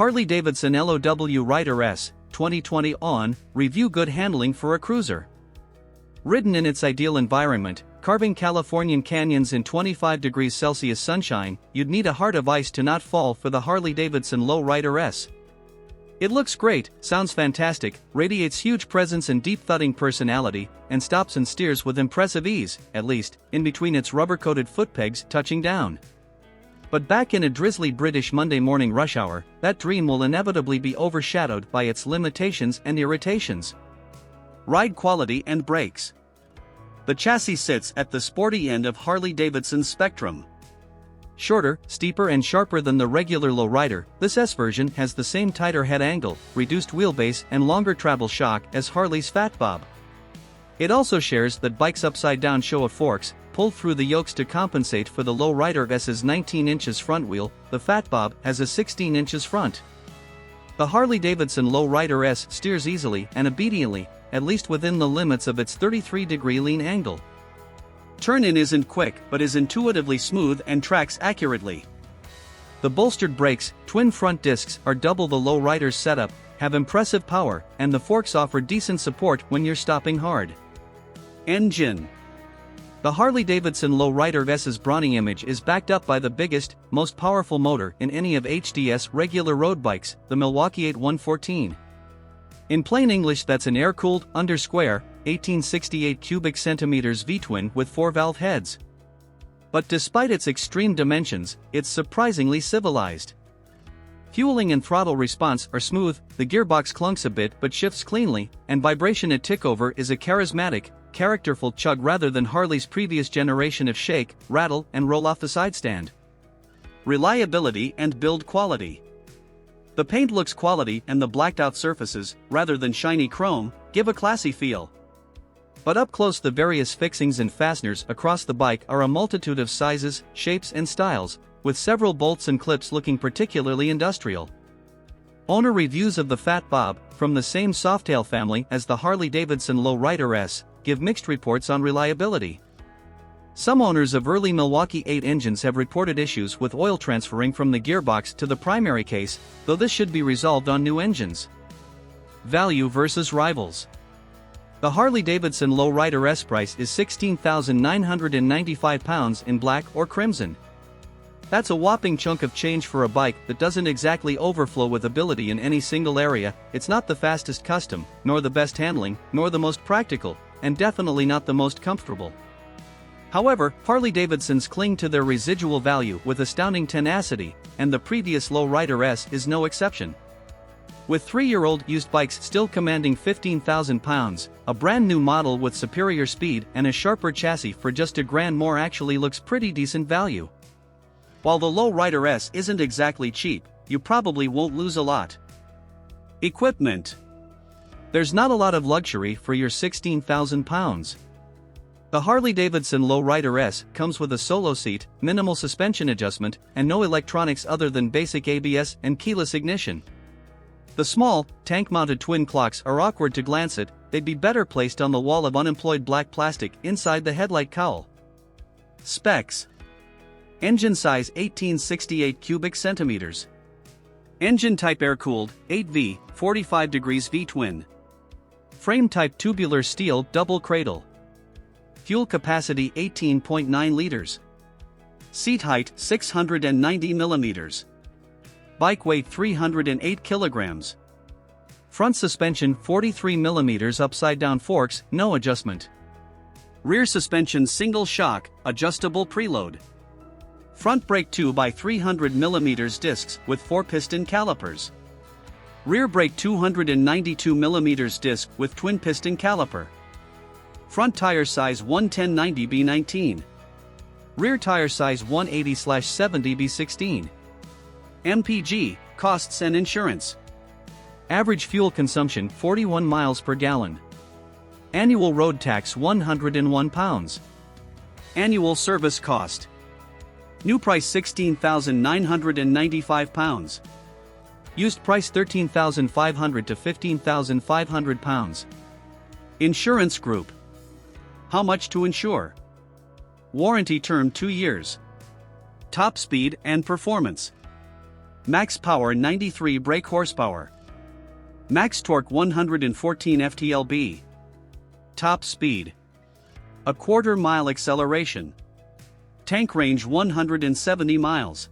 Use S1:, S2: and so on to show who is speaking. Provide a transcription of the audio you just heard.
S1: Harley-Davidson Low Rider S, 2020 on, review good handling for a cruiser. Ridden in its ideal environment, carving Californian canyons in 25 degrees Celsius sunshine, you'd need a heart of ice to not fall for the Harley-Davidson Low Rider S. It looks great, sounds fantastic, radiates huge presence and deep-thudding personality, and stops and steers with impressive ease, at least, in between its rubber-coated footpegs touching down. But back in a drizzly British Monday morning rush hour, that dream will inevitably be overshadowed by its limitations and irritations. Ride quality and brakes. The chassis sits at the sporty end of Harley-Davidson's spectrum. Shorter, steeper and sharper than the regular lowrider, this S version has the same tighter head angle, reduced wheelbase and longer travel shock as Harley's Fat Bob. It also shares that bike's upside-down show of forks, pulled through the yokes to compensate for the Low Rider S's 19 inches front wheel. The Fat Bob has a 16 inches front. The Harley-Davidson Low Rider S steers easily and obediently, at least within the limits of its 33-degree lean angle. Turn-in isn't quick but is intuitively smooth and tracks accurately. The bolstered brakes, twin front discs are double the Low Rider's setup, have impressive power, and the forks offer decent support when you're stopping hard. Engine. The Harley-Davidson Low Rider S's brawny image is backed up by the biggest, most powerful motor in any of HD's regular road bikes, the Milwaukee 8114. In plain English, that's an air-cooled, under-square, 1868 cubic centimeters V-twin with 4-valve heads. But despite its extreme dimensions, it's surprisingly civilized. Fueling and throttle response are smooth, the gearbox clunks a bit but shifts cleanly, and vibration at tickover is a charismatic, characterful chug rather than Harley's previous generation of shake, rattle, and roll off the sidestand. Reliability and build quality. The paint looks quality and the blacked-out surfaces, rather than shiny chrome, give a classy feel. But up close the various fixings and fasteners across the bike are a multitude of sizes, shapes and styles, with several bolts and clips looking particularly industrial. Owner reviews of the Fat Bob, from the same softail family as the Harley-Davidson Low Rider S, give mixed reports on reliability. Some owners of early Milwaukee 8 engines have reported issues with oil transferring from the gearbox to the primary case, though this should be resolved on new engines. Value versus rivals. The Harley-Davidson Low Rider S price is £16,995 in black or crimson. That's a whopping chunk of change for a bike that doesn't exactly overflow with ability in any single area. It's not the fastest custom, nor the best handling, nor the most practical, and definitely not the most comfortable. However, Harley-Davidsons cling to their residual value with astounding tenacity, and the previous Low Rider S is no exception. With 3-year-old used bikes still commanding £15,000, a brand new model with superior speed and a sharper chassis for just $1,000 more actually looks pretty decent value. While the Low Rider S isn't exactly cheap, you probably won't lose a lot. Equipment. There's not a lot of luxury for your £16,000. The Harley-Davidson Low Rider S comes with a solo seat, minimal suspension adjustment, and no electronics other than basic ABS and keyless ignition. The small, tank-mounted twin clocks are awkward to glance at, they'd be better placed on the wall of unemployed black plastic inside the headlight cowl. Specs. Engine size 1868 cubic centimeters. Engine type air-cooled, 8V, 45 degrees V-twin. Frame type tubular steel double cradle. Fuel capacity 18.9 liters. Seat height 690 millimeters. Bike weight 308 kilograms. Front suspension 43 millimeters upside down forks, no adjustment. Rear suspension single shock, adjustable preload. Front brake 2x300 mm discs with 4-piston calipers. Rear brake 292 mm disc with twin-piston caliper. Front tire size 110/90B19. Rear tire size 180/70B16. MPG, costs and insurance. Average fuel consumption 41 miles per gallon. Annual road tax £101. Annual service cost. New price £16,995. Used price £13,500 to £15,500. Insurance group. How much to insure? Warranty term 2 years. Top speed and performance. Max power 93 brake horsepower. Max torque 114 ft-lb. Top speed. A quarter mile acceleration. Tank range 170 miles.